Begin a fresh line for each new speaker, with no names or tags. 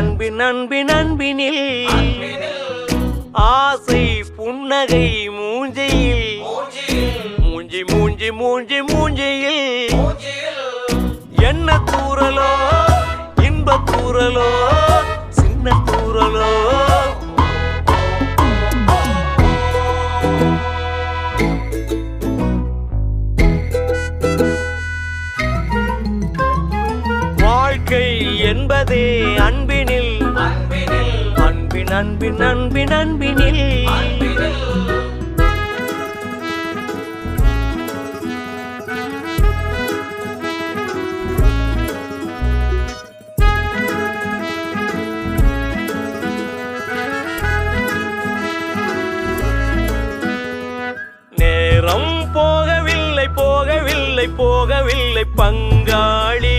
அன்பின் அன்பின் அன்பினில் ஆசை புன்னகை மூஞ்சையில் மூஞ்சி மூஞ்சி மூஞ்சி மூஞ்சியில் என்ன தூரலோ இன்ப தூரலோ சின்ன தூரலோ வாழ்க்கை என்பதே அன்பினில் அன்பின் அன்பின் அன்பின் அன்பினில் நேரம் போகவில்லை போகவில்லை போகவில்லை பங்காளி